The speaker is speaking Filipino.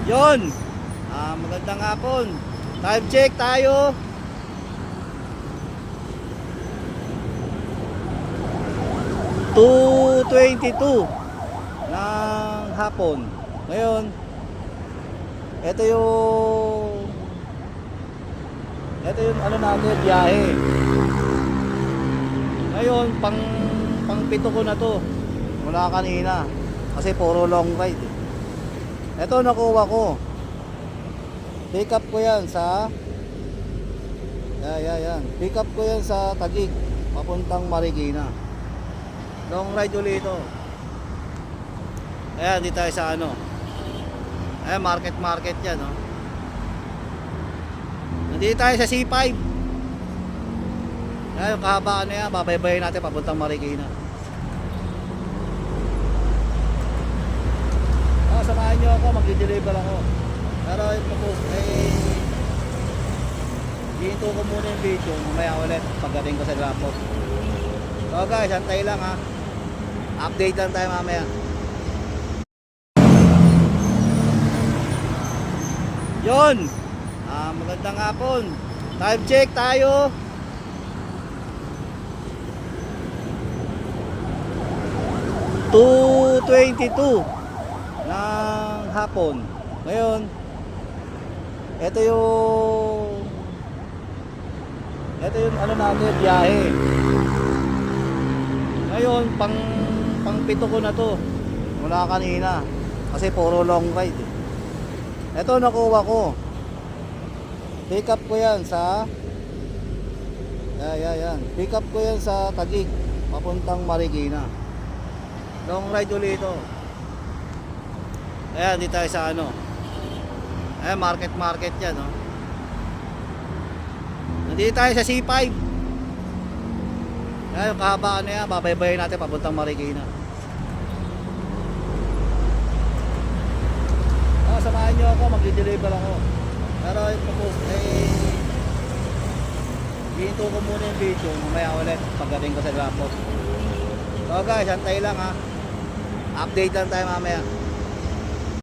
Yon. Magandang hapon. Time check tayo. 2:22 ng hapon. Ngayon, ito yung ano natin, biyahe. Ngayon, pang pito ko na to. Mula kanina. Kasi puro long ride. Ito nakuha ko. Pick up ko yan sa yan. Pick up ko yan sa Taguig papuntang Marikina. Long ride ulit ito. Ayan, dito tayo sa ano. Ayan, market yan, no? Nandito tayo sa C5. Ayan, yung kahabaan na yan. Babaybayin natin papuntang Marikina. Samahan nyo ako, mag-deliver ako. Pero ito po, hihinto ko muna yung video. Mamaya ulit pagdating ko sa laptop. So guys, antay lang ha. Update lang tayo mamaya. Yon. Magandang hapon. Time check tayo. 2:22 ng hapon. Ngayon, ito yung ano natin, biyahe. Ngayon, pang pito ko na to. Mula kanina. Kasi puro long ride. Ito nakuha ko. Pick up ko yan sa yan. Pick up ko yan sa Taguig papuntang Marikina. Long ride ulit ito. Ayan, dito tayo sa ano. Ayan, market yan, no? Nandito tayo sa C5. Ayan, yung kahabaan na yan. Babaybayin natin papuntang Marikina. Samahan nyo ako, mag-deliver ako. Pero ito po, hihinto ko muna yung video. Mamaya ulit pagdating ko sa laptop. So guys, antay lang ha. Update lang tayo mamaya.